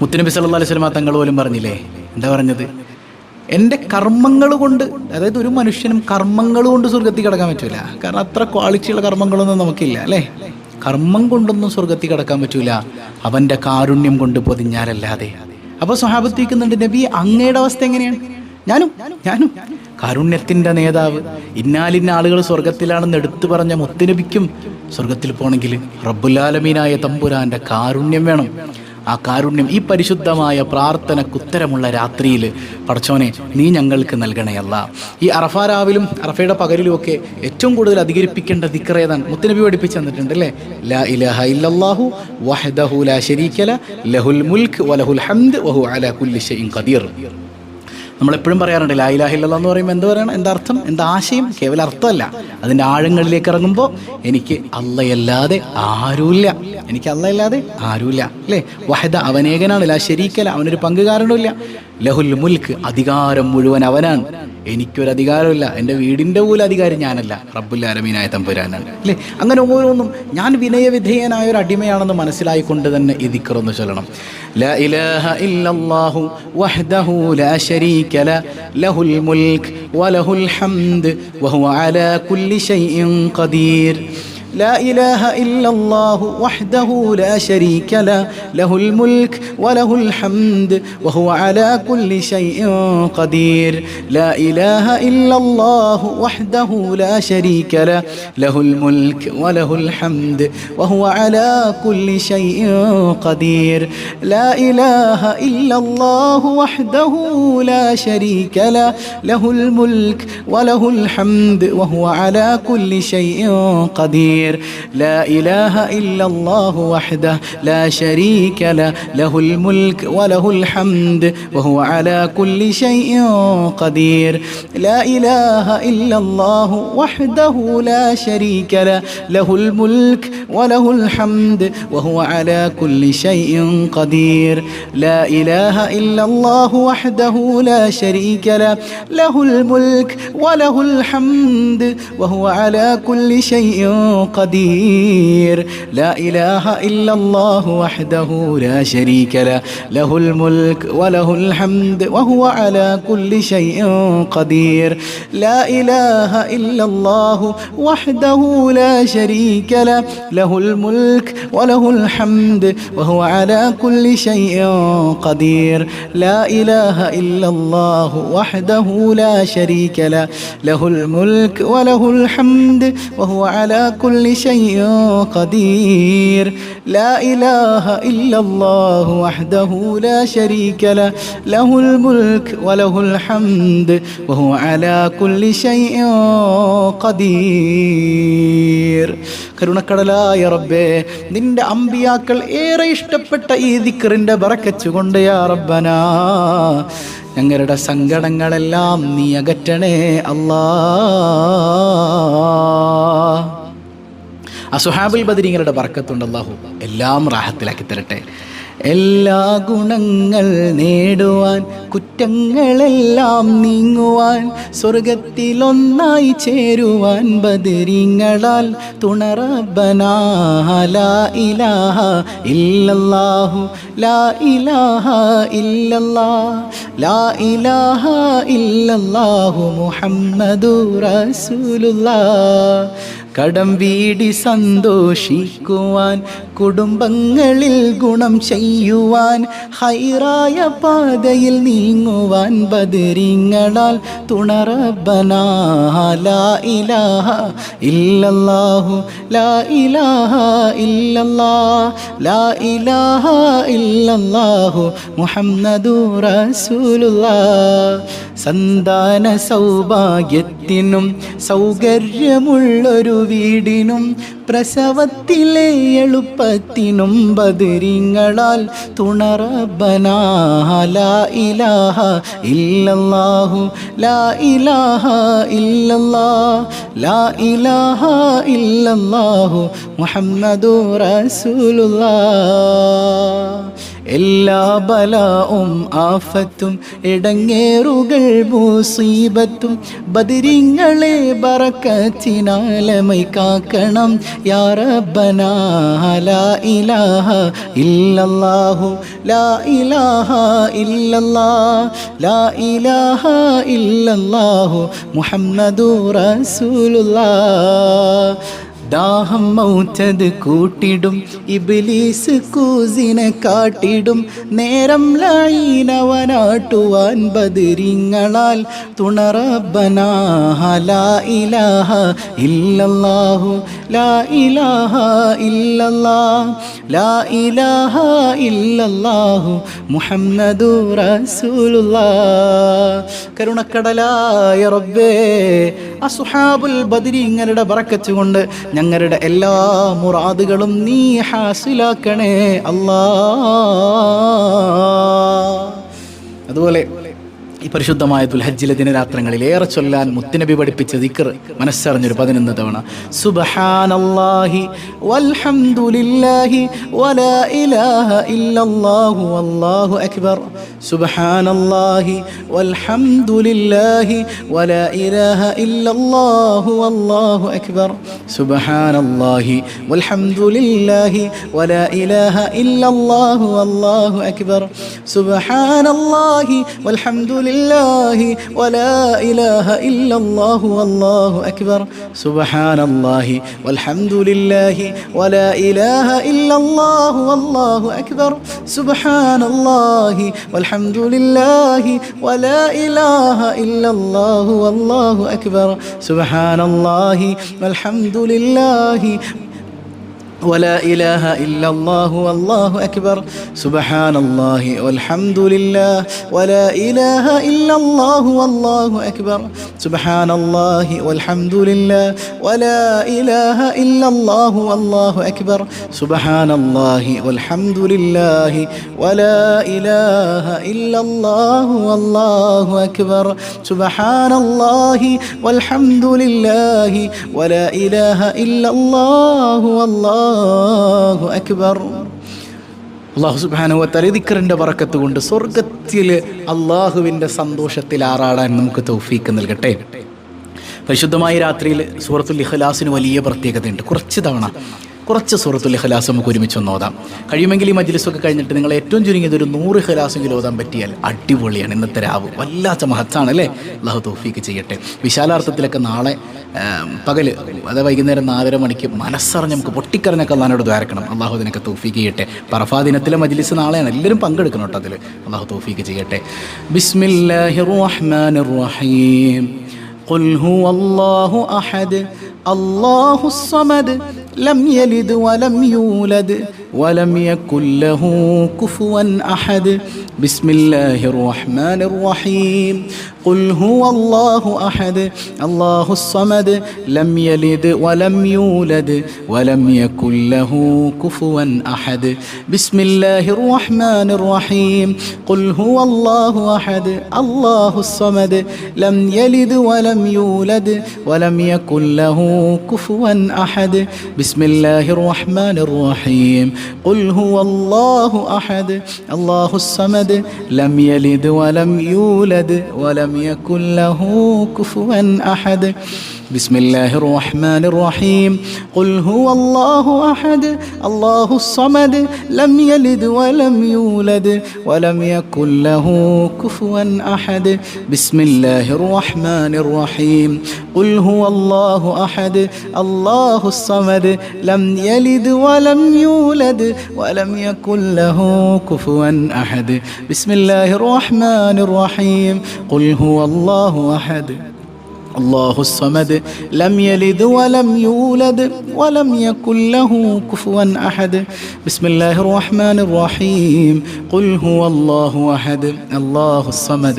മുത്തുനബി സല്ലല്ലാഹു അലൈഹി വസല്ലം തങ്ങൾ പോലും പറഞ്ഞില്ലേ, എന്താ പറഞ്ഞത്? എൻ്റെ കർമ്മങ്ങൾ കൊണ്ട്, അതായത് ഒരു മനുഷ്യനും കർമ്മങ്ങൾ കൊണ്ട് സ്വർഗത്തിൽ കിടക്കാൻ പറ്റൂല. കാരണം അത്ര ക്വാളിറ്റിയുള്ള കർമ്മങ്ങളൊന്നും നമുക്കില്ല അല്ലേ. കർമ്മം കൊണ്ടൊന്നും സ്വർഗത്തിൽ കിടക്കാൻ പറ്റൂല, അവൻ്റെ കാരുണ്യം കൊണ്ട് പൊതിഞ്ഞാലല്ലാതെ. അപ്പോൾ സ്വഹാബത്ത് ചോദിക്കുന്നുണ്ട്, നബി അങ്ങയുടെ അവസ്ഥ എങ്ങനെയാണ്? ഞാനും കാരുണ്യത്തിൻ്റെ നേതാവ്, ഇന്നാലിന്ന ആളുകൾ സ്വർഗത്തിലാണെന്ന് എടുത്തു പറഞ്ഞ മുത്തുനബിക്കും സ്വർഗത്തിൽ പോകണമെങ്കിൽ റബ്ബുൽ ആലമീനായ തമ്പുരാൻ്റെ കാരുണ്യം വേണം. ആ കാരുണ്യം ഈ പരിശുദ്ധമായ പ്രാർത്ഥനക്കുത്തരമുള്ള രാത്രിയിൽ പടച്ചോനെ നീ ഞങ്ങൾക്ക് നൽകണേ അല്ലാ. ഈ അറഫ രാവിലും അറഫയുടെ പകലിലുമൊക്കെ ഏറ്റവും കൂടുതൽ അധികരിപ്പിക്കേണ്ട ദിക്ർ ഏതാണ്? മുത്തുനബി പഠിപ്പിച്ചു തന്നിട്ടുണ്ട് അല്ലേ. ലാ ഇലാഹ ഇല്ലല്ലാഹു വഹ്ദഹു ലാ ശരീക ലഹു ലഹുൽ മുൽക്ക് വലഹുൽ ഹംദ് വഹുവ അലാ കുല്ലി ഷൈഇൻ ഖദീർ. നമ്മളെപ്പോഴും പറയാറുണ്ട് ലാ ഇലാഹ ഇല്ലല്ലാഹ് എന്ന് പറയുമ്പോൾ എന്ത് പറയണം, എന്താ അർത്ഥം, എന്താ ആശയം? കേവല അർത്ഥമല്ല, അതിൻ്റെ ആഴങ്ങളിലേക്ക് ഇറങ്ങുമ്പോൾ എനിക്ക് അല്ലാതെ ആരുമില്ല, എനിക്ക് അല്ലാതെ ആരുമില്ല അല്ലേ. വഹദ അവനേകനാണ്, ലാ ശരീക ലഹു അവനൊരു പങ്കുകാരനുമില്ല, ലഹുൽ മുൽക്ക് അധികാരം മുഴുവൻ അവനാണ്, എനിക്കൊരധികാരമില്ല, എൻ്റെ വീടിൻ്റെ പോലും അധികാരം ഞാനല്ല, റബ്ബുൽ ആലമീനായ തമ്പുരാനാണ് അല്ലേ. അങ്ങനെ ഓരോന്നും ഞാൻ വിനയവിധേയനായ ഒരു അടിമയാണെന്ന് മനസ്സിലായിക്കൊണ്ട് തന്നെ ഈ ദിക്ർ ഒന്ന് ചൊല്ലണം. ലാ ഇലാഹ ഇല്ലല്ലാഹു വഹ്ദഹു ലാ ശരീക ലഹുൽ മുൽക്ക് വലഹുൽ ഹംദ് വഹുവ അലാ കുല്ലി ഷൈഇൻ ഖദീർ. لا إله إلا الله وحده لا شريك له له الملك وله الحمد وهو على كل شيء قدير. لا إله إلا الله وحده لا شريك له له الملك وله الحمد وهو على كل شيء قدير. لا إله إلا الله وحده لا شريك له له الملك وله الحمد وهو على كل شيء قدير. لا إله إلا الله وحده لا شريك له له الملك وله الحمد وهو على كل شيء قدير. لا إله إلا الله وحده لا شريك له له الملك وله الحمد وهو على كل شيء قدير. لا إله إلا الله وحده لا شريك له له الملك وله الحمد وهو على كل شيء قدير. لا إله إلا الله وحده لا شريك له له الملك وله الحمد وهو على كل شيء قدير. لا إله إلا الله وحده لا شريك له له الملك وله الحمد وهو على كل شيء قدير. لا إله إلا الله وحده لا شريك له له الملك وله الحمد وهو على كل شيء قدير. لا إله إلا الله وحده لا شريك له له الملك وله الحمد وهو على كل شيء قدير. കരുണക്കടലായ റബ്ബേ, നിന്റെ അമ്പിയാക്കൾ ഏറെ ഇഷ്ടപ്പെട്ട ഈ ദിക്റിന്റെ ബറക്കത്ത് കൊണ്ട് യാ റബ്ബനാ ഞങ്ങളുടെ സങ്കടങ്ങളെല്ലാം നീ അകറ്റണേ അല്ലാ. അസ്ഹാബുൽ ബദരീങ്ങളുടെ ബർക്കത്തുണ്ട്. അല്ലാഹു എല്ലാം റാഹത്തിലാക്കി തരട്ടെ. എല്ലാ ഗുണങ്ങൾ നേടുവാൻ, കുറ്റങ്ങളെല്ലാം നീങ്ങുവാൻ, സ്വർഗത്തിലൊന്നായി ചേരുവാൻ ബദരീങ്ങളാൽ തുണ റബ്ബനാ. ലാ ഇലാഹ ഇല്ലല്ലാഹു ലാ ഇലാഹ ഇല്ലല്ലാഹ് ലാ ഇലാഹ ഇല്ലല്ലാഹു മുഹമ്മദുർ റസൂലുള്ളാഹ്. കടം വീടി സന്തോഷിക്കുവാൻ, കുടുംബങ്ങളിൽ ഗുണം ചെയ്യുവാൻ, ഹൈറായ പാതയിൽ നീങ്ങുവാൻ ബദരീങ്ങളാൽ തുണ റബ്ബനാ. ലാ ഇലാഹ ഇല്ലല്ലാഹു ലാ ഇലാഹ ഇല്ലല്ലാഹ് ലാ ഇലാഹ ഇല്ലല്ലാഹു മുഹമ്മദുർ റസൂലുള്ളാഹ്. സന്താന സൗഭാഗ്യത്തിനും സൗകര്യമുള്ളൊരു വീടിനും പ്രസവത്തിലെ എളുപ്പത്തിനും ബദരീങ്ങളാൽ തുണ റബ്ബനാ. ലാ ഇലാഹ ഇല്ലല്ലാഹു ലാ ഇലാഹ ഇല്ലല്ലാഹ് ലാ ഇലാഹ ഇല്ലല്ലാഹു മുഹമ്മദുർ റസൂലുള്ളാഹ്. എല്ലാ ബലാവും ആഫത്തും ഇടങ്ങേറുകൾ മുസീബത്തും ബദരിങ്ങളെ ബറക്കത്തിനാലമൈ കാക്കണം യാ റബ്ബനാ ലാ ഇലാഹ ഇല്ലല്ലാഹു ലാ ഇലാഹ ഇല്ലല്ലാഹ് ലാ ഇലാഹ ഇല്ലല്ലാഹു മുഹമ്മദുർ റസൂലുള്ളാഹ്. ദാഹം മൗത്തത് കൂട്ടിടും ഇബ്ലീസ് കൂസിനെ കാട്ടിടും നേരം ലഈനവനാട്ടുവാൻ ബദരിങ്ങളാൽ തുണ റബ്ബനാ ലാ ഇലാഹ ഇല്ലല്ലാഹു ലാ ഇലാഹ ഇല്ലല്ലാഹ് ലാ ഇലാഹ ഇല്ലല്ലാഹു മുഹമ്മദുർ റസൂലുള്ളാഹ്. കരുണക്കടലായ റബ്ബേ, അസ്ഹാബുൽ ബദരിങ്ങളുടെ ബറക്കത്ത് കൊണ്ട് ഞങ്ങളുടെ എല്ലാ മുറാദുകളും നീ ഹാസിലാക്കണേ അല്ലാ. അതുപോലെ ഈ പരിശുദ്ധമായ ദുൽഹജ്ജിലെ ദിനരാത്രങ്ങളിൽ ഏറെ ചൊല്ലാൻ മുത്തുനബി പഠിപ്പിച്ച ദിക്ർ മനസ്സറിഞ്ഞൊരു 11 തവണ സുബ്ഹാനല്ലാഹി വൽഹംദുലില്ലാഹി വലാ ഇലാഹ ഇല്ലല്ലാഹു വല്ലാഹു അക്ബർ. സുബ്ഹാനല്ലാഹി വൽഹംദുലില്ലാഹി വലാ ഇലാഹ ഇല്ലല്ലാഹു വല്ലാഹു അക്ബർ. സുബ്ഹാനല്ലാഹി വൽഹംദുലില്ലാഹി വലാ ഇലാഹ ഇല്ലല്ലാഹു വല്ലാഹു അക്ബർ. സുബ്ഹാനല്ലാഹി വൽഹംദുലില്ലാഹി ولا إله إلا الله والله أكبر. سبحان الله والحمد لله ولا إله إلا الله والله أكبر. سبحان الله والحمد لله ولا إله إلا الله والله أكبر. سبحان الله والحمد لله ولا إله إلا الله والله أكبر. سبحان الله والحمد لله ولا إله إلا الله والله أكبر. سبحان الله والحمد لله ولا إله إلا الله والله أكبر. سبحان الله والحمد لله ولا إله إلا الله والله أكبر. سبحان الله والحمد لله ولا إله إلا الله والله അക്ബർ. അല്ലാഹു സുബ്ഹാനഹു വ തആല ദിക്റിൻ്റെ ബറക്കത്ത് കൊണ്ട് സ്വർഗ്ഗത്തിൽ അല്ലാഹുവിൻ്റെ സന്തോഷത്തിൽ ആറാടാൻ നമുക്ക് തൗഫീക്ക് നൽകട്ടെ. പരിശുദ്ധമായ രാത്രിയിൽ സൂറത്തുൽ ഇഖ്ലാസിന് വലിയ പ്രത്യേകതയുണ്ട്. കുറച്ച് സൂറത്തുൽ ഇഖ്ലാസ് നമുക്ക് ഒരുമിച്ച് ഓതാം. കഴിയുമെങ്കിൽ ഈ മജ്ലിസൊക്കെ കഴിഞ്ഞിട്ട് നിങ്ങൾ ഏറ്റവും ചുരുങ്ങിയത് ഒരു 100 ഇഖ്ലാസെങ്കിലും ഓതാൻ പറ്റിയാൽ അടിപൊളിയാണ്. ഇന്നത്തെ രാവ് വല്ലാത്ത മഹത്താണ് അല്ലേ. അല്ലാഹു തൗഫീക്ക് ചെയ്യട്ടെ. വിശാലാർത്ഥത്തിലൊക്കെ നാളെ പകൽ അതായത് വൈകുന്നേരം 4:30 മണിക്ക് മനസ്സറിഞ്ഞ് നമുക്ക് പൊട്ടിക്കറിഞ്ഞൊക്കെ അള്ളാഹിനോട് ദ്വാരക്കണം. അള്ളാഹു അതിനൊക്കെ തൗഫീക്ക് ചെയ്യട്ടെ. അറഫാ ദിനത്തിലെ മജ്ലിസ് നാളെയാണ്. എല്ലാവരും പങ്കെടുക്കണം കേട്ടോ അതിൽ. അള്ളാഹു തൗഫീക്ക് ചെയ്യട്ടെ. ബിസ്മില്ലാഹിർ റഹ്മാനിർ റഹീം. ഖുൽ ഹുവല്ലാഹു അഹദ് അല്ലാഹുസ് സമദ് ലം യലിദ് വലം യൂലദ് വലം യകുൽ ലഹു കുഫുവൻ അഹദ്. ബിസ്മില്ലാഹിർ റഹ്മാനിർ റഹീം. ഖുൽ ഹുവല്ലാഹു അഹദ് അല്ലാഹുസ് സമദ് ലം യലിദ് വലം യൂലദ് വലം യകുൽ ലഹു കുഫുവൻ അഹദ്. ബിസ്മില്ലാഹിർ റഹ്മാനിർ റഹീം. ഖുൽ ഹുവല്ലാഹു അഹദ് അല്ലാഹുസ് സമദ് ലം യലിദ് വലം യൂലദ് വലം യകുൽ ലഹു കുഫുവൻ അഹദ്. ബിസ്മില്ലാഹിർ റഹ്മാനിർ റഹീം. ഖുൽ ഹുവല്ലാഹു അഹദ് അല്ലാഹുസ് സമദ് ലം യലിദ് വലം യൂലദ് വലം യകുൽ ലഹു കുഫുവൻ അഹദ്. بسم الله الرحمن الرحيم. قل هو الله أحد الله الصمد لم يلد ولم يولد ولم يكن له كفوا أحد. بسم الله الرحمن الرحيم. قل هو الله أحد الله الصمد لم يلد ولم يولد ولم يكن له كفوا أحد. بسم الله الرحمن الرحيم. قل هو الله أحد الله الصمد لم يلد ولم يولد ولم يكن له كفوا أحد. بسم الله الرحمن الرحيم. قل هو الله أحد الله الصمد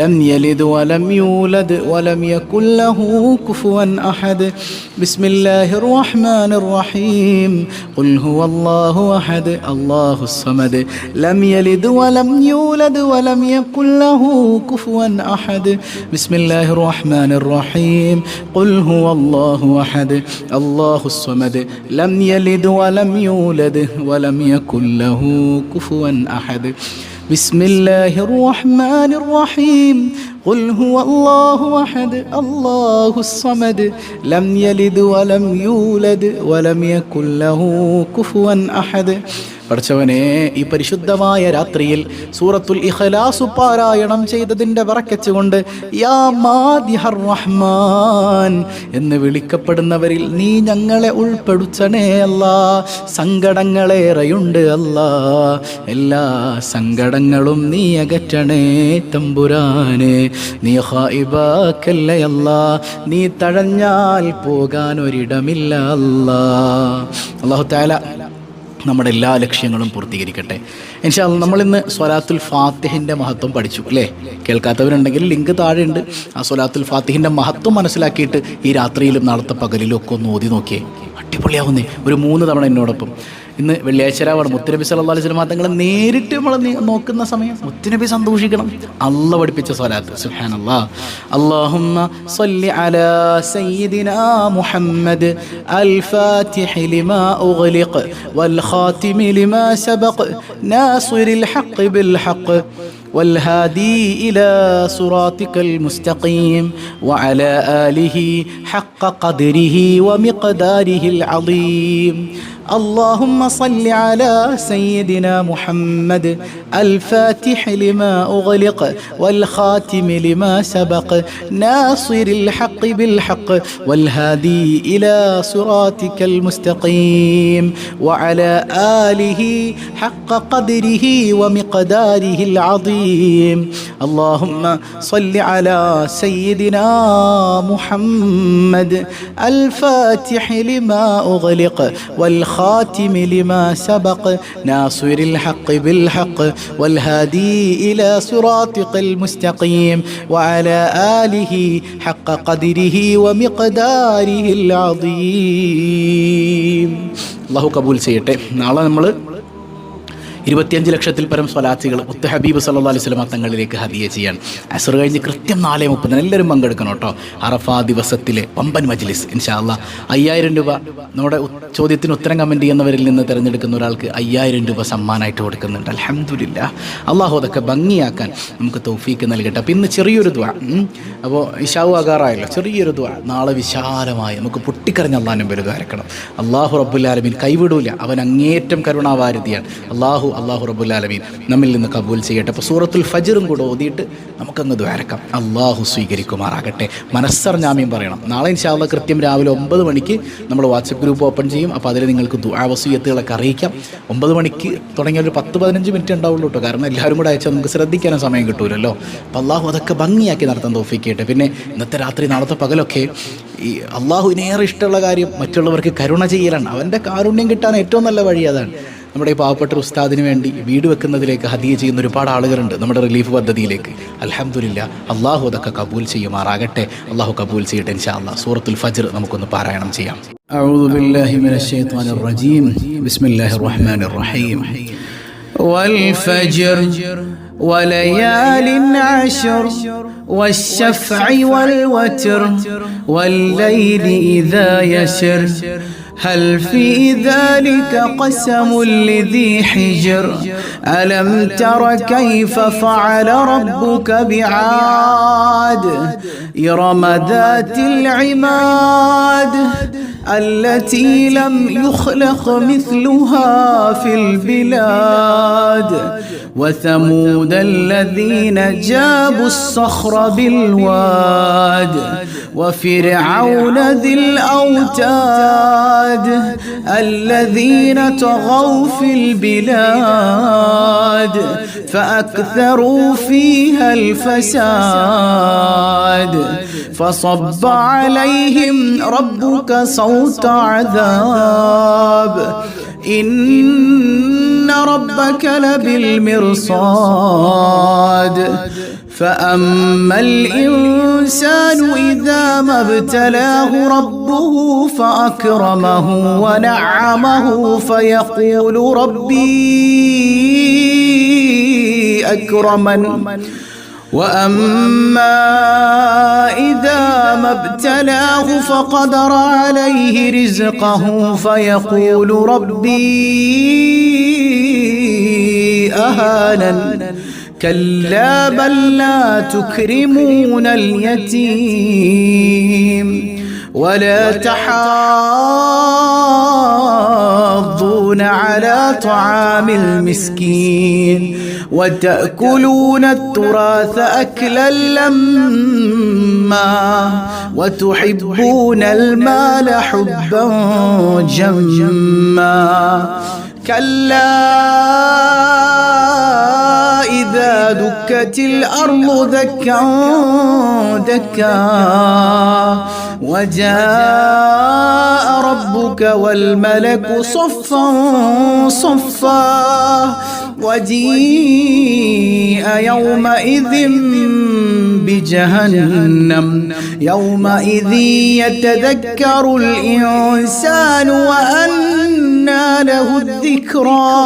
لم يلد ولم يولد ولم يكن له كفوا أحد. بسم الله الرحمن الرحيم. قل هو الله أحد الله الصمد لم يلد ولم يولد ولم يكن له كفوا أحد. بسم الله الرحمن الرحيم. الرحيم قل هو الله أحد الله الصمد لم يلد ولم يولد ولم يكن له كفوا أحد بسم الله الرحمن الرحيم قل هو الله أحد الله الصمد لم يلد ولم يولد ولم يكن له كفوا أحد. പഠിച്ചവനെ, ഈ പരിശുദ്ധമായ രാത്രിയിൽ സൂറത്തുൽ ഇഖ്ലാസ് പാരായണം ചെയ്തതിൻ്റെ ബറക്കത്ത് കൊണ്ട് യാ മാദിഹർ റഹ്മാൻ എന്ന് വിളിക്കപ്പെടുന്നവരിൽ നീ ഞങ്ങളെ ഉൾപ്പെടുത്തണേ അല്ലാ. സങ്കടങ്ങളേറെയുണ്ട് അല്ലാ, എല്ലാ സങ്കടങ്ങളും നീ അകറ്റണേ തമ്പുരാനെ. നീ ഖായിബാക്കല്ലേ അല്ലാ, നീ തഴഞ്ഞാൽ പോകാൻ ഒരിടമില്ല അല്ലാ. അല്ലാഹു തആല നമ്മുടെ എല്ലാ ലക്ഷ്യങ്ങളും പൂർത്തീകരിക്കട്ടെ ഇൻഷാ അല്ലാഹ്. നമ്മളിന്ന് സ്വലാത്തുൽ ഫാത്തിഹിൻ്റെ മഹത്വം പഠിച്ചു അല്ലേ? കേൾക്കാത്തവരുണ്ടെങ്കിൽ ലിങ്ക് താഴെയുണ്ട്. ആ സ്വലാത്തുൽ ഫാത്തിഹിൻ്റെ മഹത്വം മനസ്സിലാക്കിയിട്ട് ഈ രാത്രിയിലും നാളത്തെ പകലിലും ഒക്കെ ഒന്ന് ഓതി നോക്കിയേ, അടിപൊളിയാവുന്നേ. ഒരു 3 തവണ എന്നോടൊപ്പം. ഇന്ന് വെള്ളിയാഴ്ച രാവാണ്. മുത്തുനബി സല്ലല്ലാഹു അലൈഹി വസല്ലം തങ്ങളെ നേരിട്ട് നമ്മൾ നോക്കുന്ന സമയം മുത്തുനബി സന്തോഷിക്കണം. അല്ലാഹ് പഠിപ്പിച്ച സ്വലാത്ത് സുബ്ഹാനല്ലാഹ്. അല്ലാഹുമ്മ സ്വല്ലി അലാ സയ്യിദിനാ മുഹമ്മദ് അൽ ഫാത്തിഹി ലിമാ ഉഗ്ലിഖ് വൽ ഖാതിമി ലിമാ സബഖ് നാസിറിൽ ഹഖ് ബിൽ ഹഖ് والهادي إلى صراطك المستقيم وعلى آله حق قدره ومقداره العظيم. اللهم صل على سيدنا محمد الفاتح لما أغلق والخاتم لما سبق ناصر الحق بالحق والهادي إلى صراطك المستقيم وعلى آله حق قدره ومقداره العظيم. اللهم صل على سيدنا محمد الفاتح لما أغلق والخاتم لما سبق ناصر الحق بالحق والهادي إلى صراطك المستقيم وعلى آله حق قدره ومقداره العظيم. الله قبول ചെയ്യട്ടെ. നാളെ നമ്മൾ 25 ലക്ഷത്തിൽ പരം സ്വലാത്തുകൾ മുത്ത് ഹബീബ് സല്ലല്ലാഹു അലൈഹി വസല്ലം തങ്ങളിലേക്ക് ഹദിയ ചെയ്യാൻ അസ്ർ കഴിഞ്ഞ് കൃത്യം 4:30 എല്ലാവരും പങ്കെടുക്കണം കേട്ടോ. അറഫാ ദിവസത്തിലെ പമ്പൻ മജ്ലിസ് ഇൻഷാ അല്ലാഹ്. 5000 രൂപ നമ്മുടെ ചോദ്യത്തിന് ഉത്തരം കമൻറ്റ് ചെയ്യുന്നവരിൽ നിന്ന് തിരഞ്ഞെടുക്കുന്ന ഒരാൾക്ക് 5000 രൂപ സമ്മാനമായിട്ട് കൊടുക്കുന്നുണ്ട്. അൽഹംദുലില്ലാഹ്. അള്ളാഹു അതൊക്കെ ഭംഗിയാക്കാൻ നമുക്ക് തൗഫീക്ക് നൽകട്ടെ. അപ്പോൾ ഇന്ന് ചെറിയൊരു ദുആ, അപ്പോൾ ഇശാഉ ആകാറായല്ലോ, ചെറിയൊരു ദുആ. നാളെ വിശാലമായി നമുക്ക് പൊട്ടിക്കറിഞ്ഞ അള്ളാഹുവിനെ വലുതായിരിക്കണം. അള്ളാഹു റബ്ബുൽ ആലമീൻ കൈവിടൂല, അവൻ അങ്ങേയറ്റം കരുണാവാരിധിയാണ്. അള്ളാഹു റബ്ബുൽ ആലമീൻ നമ്മിൽ നിന്ന് കബൂൽ ചെയ്യട്ടെ. അപ്പോൾ സൂറത്തുൽ ഫജ്റും കൂടെ ഓതിയിട്ട് നമുക്കങ്ങ് ദ്വാരക്കാം. അള്ളാഹു സ്വീകരിക്കുമാറാകട്ടെ. മനസ്സറിഞ്ഞാമീൻ പറയണം. നാളെ ഇൻഷാ അല്ലാഹ് കൃത്യം രാവിലെ 9 മണിക്ക് നമ്മൾ വാട്സപ്പ് ഗ്രൂപ്പ് ഓപ്പൺ ചെയ്യും. അപ്പോൾ അതിൽ നിങ്ങൾക്ക് ദുആ വസിയത്തുകളൊക്കെ അറിയിക്കാം. 9 മണിക്ക് തുടങ്ങിയ ഒരു 10-15 മിനിറ്റ് ഉണ്ടാവുള്ളൂ കേട്ടോ. കാരണം എല്ലാവരും കൂടെ അയച്ചാൽ നമുക്ക് ശ്രദ്ധിക്കാനും സമയം കിട്ടൂലല്ലോ. അപ്പോൾ അള്ളാഹു അതൊക്കെ ഭംഗിയാക്കി നടത്താൻ തൗഫീക്ക് ചെയ്യട്ടെ. പിന്നെ ഇന്നത്തെ രാത്രി നാളത്തെ പകലൊക്കെ ഈ അള്ളാഹുവിനേറെ ഇഷ്ടമുള്ള കാര്യം മറ്റുള്ളവർക്ക് കരുണ ചെയ്യലാണ്. അവൻ്റെ കാരുണ്യം കിട്ടാൻ ഏറ്റവും നല്ല വഴി അതാണ്. നമ്മുടെ ഈ പാവപ്പെട്ട ഉസ്താദിന് വേണ്ടി വീട് വെക്കുന്നതിലേക്ക് ഹദിയ ചെയ്യുന്ന ഒരുപാട് ആളുകളുണ്ട് നമ്മുടെ റിലീഫ് പദ്ധതിയിലേക്ക്. അൽഹംദുലില്ലാഹ്. അള്ളാഹു അതൊക്കെ കബൂൽ ചെയ്യുമാറാകട്ടെ. അള്ളാഹു കബൂൽ ചെയ്യട്ടെ ഇൻഷാ അല്ലാഹ്. സൂറത്തുൽ ഫജ്ർ നമുക്കൊന്ന് പാരായണം ചെയ്യാം. അഊദു ബില്ലാഹി മിനശ് ശൈത്വാനിർ റജീം. ബിസ്മില്ലാഹിർ റഹ്മാനിർ റഹീം. വൽ ഫജ്ർ وليال عشر والشفع والوتر والليل إذا يسر هل في ذلك قسم لذي حجر ألم تر كيف فعل ربك بعاد إرم ذات العماد التي لم يخلق مثلها في البلاد وثمود الذين جابوا الصخر بالواد وفرعون ذي الأوتاد الذين طغوا في البلاد فأكثروا فيها الفساد فصب عليهم ربك صوت عذاب إن ربك لبالمرصاد فأما الإنسان إذا ما ابتلاه ربه فأكرمه ونعمه فيقول ربي أكرمن وأما إذا ما ابتلاه فقدر عليه رزقه فيقول ربي أهانن كلا بل لا تكرمون اليتيم ولا تحاضون على طعام المسكين وتأكلون التراث أكلا لما وتحبون المال حبا جما كلا إذا دكت الأرض دكا دكا وجاء ربك والملك صفا صفا وجيء يومئذ بجهنم يومئذ يتذكر الإنسان وأنى له الذكرى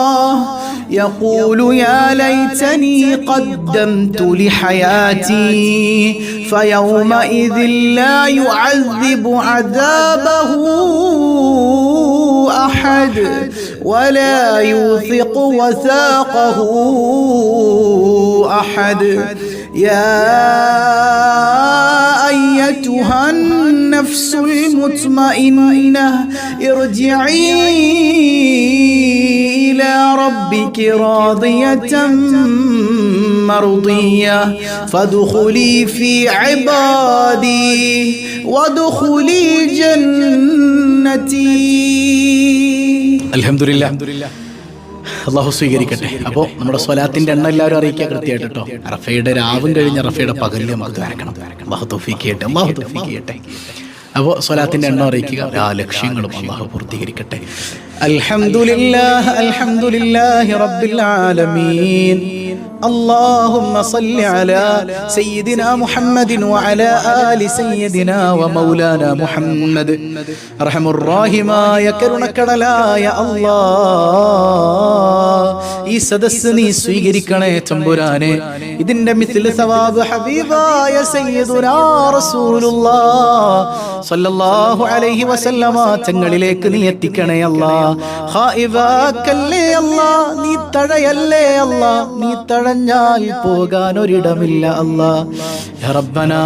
يقول يا ليتني قدمت لحياتي فيومئذ لا يعذب عذابه أحد ولا يوثق وثاقه أحد يا أيتها النفس المطمئنة ارجعي إلى ربك راضية مرضية فادخلي في عبادي وادخلي جنتي. അൽഹംദുലില്ലാ, അള്ളാഹു സ്വീകരിക്കട്ടെ. അപ്പോൾ നമ്മുടെ സ്വലാത്തിൻ്റെ എണ്ണം എല്ലാവരും അറിയിക്കുക കൃത്യമായിട്ട് കേട്ടോ. അറഫയുടെ രാവും കഴിഞ്ഞ് അറഫയുടെ പകലിൽ നമുക്ക് ദ്വാരക്കണം. അള്ളാഹു തൗഫീഖ് ചെയ്യട്ടെ, അള്ളാഹു തൗഫീഖ് ചെയ്യട്ടെ. അപ്പോൾ സ്വലാത്തിൻ്റെ എണ്ണം അറിയിക്കുക, എല്ലാ ലക്ഷ്യങ്ങളും അള്ളാഹു പൂർത്തീകരിക്കട്ടെ. അൽഹംദുലില്ലാഹ് അൽഹംദുലില്ലാഹി റബ്ബിൽ ആലമീൻ. اللهم صل على سيدنا محمد وعلى آل سيدنا ومولانا محمد. أرحم الراحماയ കരുണക്കടലായ അല്ലാഹ്, ഈ സദസ്സ് നീ സ്വീകരിക്കണേ തമ്പുരാനെ. ഇതിന്റെ മിസ്ൽ സവാബ് ഹബീബായ സയ്യിദുനാ റസൂലുള്ളാഹ് സ്വല്ലല്ലാഹു അലൈഹി വസല്ലമ തങ്ങളിലേക്ക് നീ എത്തിക്കണേ അല്ലാഹ്. ഖായിബാക്കല്ലേ അല്ലാഹ്, നീ തഴയല്ലേ അല്ലാഹ്, നീ തഴഞ്ഞാൽ പോകാൻ ഒരിടമില്ല അല്ലാഹ്. യാ റബ്ബനാ,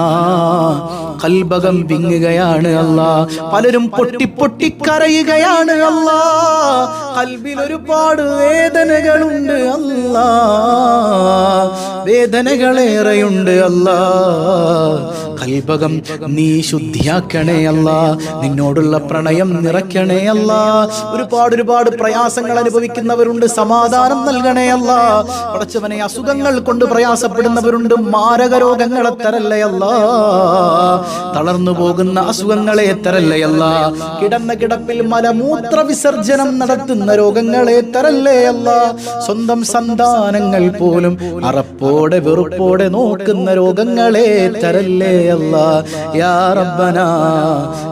ഖൽബകം വിങ്ങുകയാണ് അല്ലാഹ്, പലരും പൊട്ടി പൊട്ടി കരയുകയാണ് അല്ലാഹ്, ഖൽബിൽ ഒരുപാട് വേദനകളുണ്ട് അല്ലാഹ്, വേദനകളേറെയുണ്ട് അല്ലാഹ്. ഖൽബകം നീ ശുദ്ധിയാക്കണേ അല്ലാഹ്, നിന്നോടുള്ള പ്രണയം നിറയ്ക്കണേ അല്ലാഹ്. ഒരുപാട് പ്രയാസങ്ങൾ അനുഭവിക്കുന്നവരുണ്ട്, സമാധാനം നൽകണേ അല്ലാഹ്. പടച്ചവനെ, അസുഖങ്ങൾ കൊണ്ട് പ്രയാസപ്പെടുന്നവരുണ്ട്, മാരക രോഗങ്ങളെ തരല്ലേ അല്ലാഹ്, തളർന്നു പോകുന്ന അസുഖങ്ങളെ തരല്ലേ അല്ലാഹ്, കിടന്ന കിടപ്പിൽ മലമൂത്ര വിസർജനം നടത്തുന്ന രോഗങ്ങളെ തരല്ലേ അല്ലാഹ്, സ്വന്തം സന്താനങ്ങൾ പോലും അറപ്പോടെ വെറുപ്പോടെ നോക്കുന്ന രോഗങ്ങളെ തരല്ലേ അല്ലാഹ്. യാ റബ്ബനാ,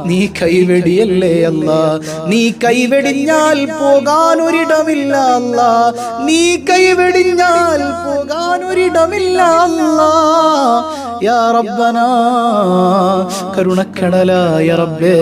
നീ കൈവെടിയല്ലേ അല്ലാഹ്, നീ കൈവെടിഞ്ഞാൽ പോകാൻ ഒരിടമില്ല അല്ലാഹ്, നീ കൈവെടിഞ്ഞാൽ പോകാൻ ഒരിടമില്ല അല്ലാഹ്. യാ റബ്ബനാ, കരുണക്കടലായ റബ്ബേ,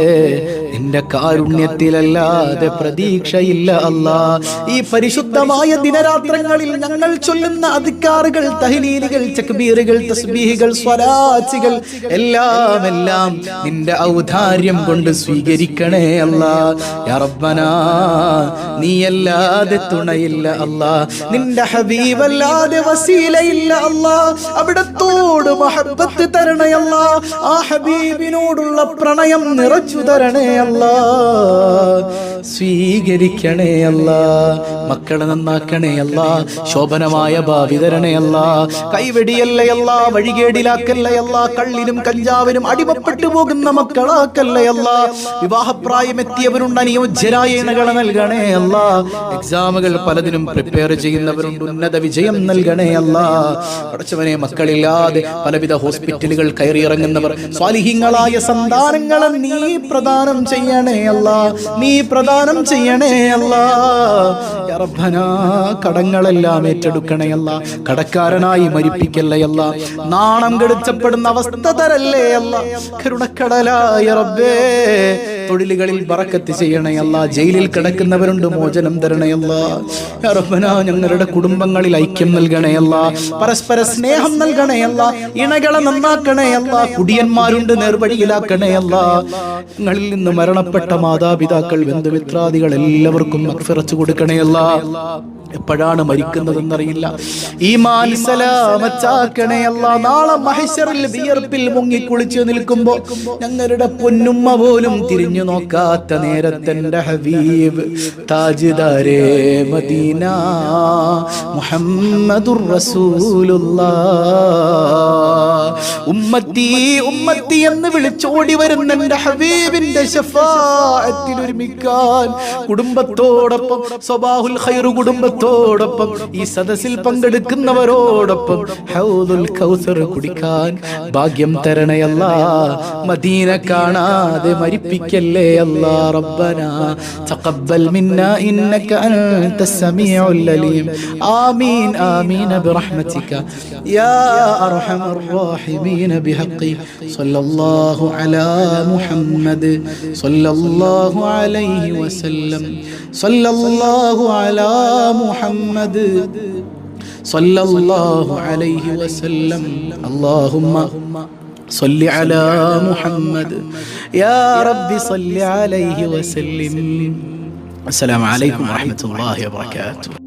നിന്റെ കാരുണ്യത്തിലല്ലാതെ പ്രതീക്ഷയില്ല അല്ലാഹ്. ഈ പരിശുദ്ധമായ ദിനരാത്രങ്ങളിൽ ഞങ്ങൾ ചൊല്ലുന്ന അദ്കാറുകൾ, തഹ്ലീലുകൾ, തക്ബീറുകൾ, തസ്ബീഹുകൾ, സ്വലാത്തുകൾ എല്ലാം നിന്റെ ഔദാര്യം കൊണ്ട് സ്വീകരിക്കണേ അല്ലാഹ്. യാ റബ്ബനാ, നീയല്ലാതെ തുണയില്ല അല്ലാഹ്, നിന്റെ ഹബീബല്ലാതെ വസീലയില്ല അല്ലാഹ്. അവിടത്തോട് മഹബ്ബത്ത് തരണേ അല്ലാഹ്, ആ ഹബീബിനോടുള്ള പ്രണയം നിറച്ചു തരണേ അല്ലാഹ്, സ്വീകരിക്കണേ അല്ലാഹ്. മക്കളെ നന്നാക്കണേ അല്ലാഹ്, ശോഭനമായ ഭാവി തരണേ അല്ലാഹ്. കൈവെടിയല്ലേ അല്ലാഹ്, വഴികേടിലാക്കല്ലേ അല്ലാഹ്, കള്ളിനും കഞ്ചാവിനും അടിമപ്പെട്ടു പോകുന്ന മക്കളാക്കല്ലേ അല്ലാഹ്. വിവാഹപ്രായം എത്തിയവരുണ്ട്, അനുയോജ്യരായ ഇണകളെ നൽകണേ അല്ലാഹ്. എക്സാമുകൾ പലതിനും പ്രിപ്പയർ ചെയ്യുന്നവരുണ്ട്, ഉന്നത വിജയം നൽകണേ അല്ലാഹ്. പഠിച്ചവനെ, മക്കളില്ലാതെ പലവിധ ഹോസ്പിറ്റലുകൾ കയറിയിറങ്ങുന്നവർ, സ്വാലിഹീങ്ങളായ സന്താനങ്ങളെ നീ പ്രദാനം ചെയ്യണേ അല്ലാ, നീ പ്രദാനം ചെയ്യണേ അല്ലാ. യാ റബ്ബനാ കടങ്ങളെല്ലാം ഏറ്റെടുക്കണേ അല്ലാ, കടക്കാരനായി മരിപ്പിക്കല്ലേ അല്ലാ, നാണം കെടുത്തപ്പെടുന്ന അവസ്ഥ തരല്ലേ അല്ലാ. കരുണക്കടലായ റബ്ബേ തൊഴിലുകളിൽ ബറക്കത്ത് ചെയ്യണേ അല്ലാ, ജയിലിൽ കിടക്കുന്നവരുണ്ട് മോചനം തരണേ അല്ലാ. യാ റബ്ബനാ ഞങ്ങളുടെ കുടുംബങ്ങളിൽ ഐക്യം നൽകണേ അല്ലാ, പരസ്പര സ്നേഹം നൽകണേ അല്ലാ, ഇണകളെ നന്നാക്കണേ അല്ലാ, കുടിയന്മാരുണ്ട് നേർവഴിയിലാക്കണേ അല്ലാ. ഞങ്ങളിൽ നിന്ന് മരണപ്പെട്ട മാതാപിതാക്കൾ ബന്ധുമിത്രാദികൾ എല്ലാവർക്കും മഗ്ഫിറത്ത് കൊടുക്കണേ അല്ലാ. എപ്പോഴാണ് മരിക്കുന്നതെന്നറിയില്ല, ഈമാൻ സലാമത്താക്കണേ അല്ലാ. നാളെ മഹ്ശറിൽ വിയർപ്പിൽ മുങ്ങിക്കുളിച്ച് നിൽക്കുമ്പോ ഞങ്ങളുടെ പൊന്നുമ്മ പോലും തിരിഞ്ഞു നോക്കാത്ത നേരത്തെ ഹബീബ് താജ്ദാരേ മദീന മുഹമ്മദുർ റസൂലുള്ളാഹ് ഉമ്മത്തി ഉമ്മത്തി എന്ന് വിളിച്ചോടി വരുന്ന എൻ്റെ ഹബീബിന്റെ ശഫാഅത്തിൽ ഒരുമിക്കാൻ കുടുംബത്തോടൊപ്പം സബാഹുൽ ഖൈർ കുടുംബത്തോടൊപ്പം ഈ സദസ്സിൽ പങ്കെടുക്കുന്നവരോടൊപ്പം ഹൗദുൽ കൗസർ കുടിക്കാൻ ഭാഗ്യം തരണേ അല്ലാ. മദീന കാണാതെ മരിപ്പിക്കല്ലേ അല്ലാ. റബ്ബനാ തഖബ്ബൽ മിന്നാ ഇന്നക അൻതസ് സമീഉൽ അലീം. ആമീൻ ആമീൻ ബിറഹ്മതിക യാ അർഹമർ റഹീമീൻ ബിഹഖി സല്ലല്ലാഹു അലാ മുഹമ്മദ് സല്ലല്ലാഹു അലൈഹി വസല്ലം സല്ലല്ലാഹു അലാ മുഹമ്മദ് സല്ലല്ലാഹു അലൈഹി വസല്ലം. അല്ലാഹുമ്മ صل على محمد يا رب صل عليه وسلم. السلام عليكم ورحمة الله وبركاته.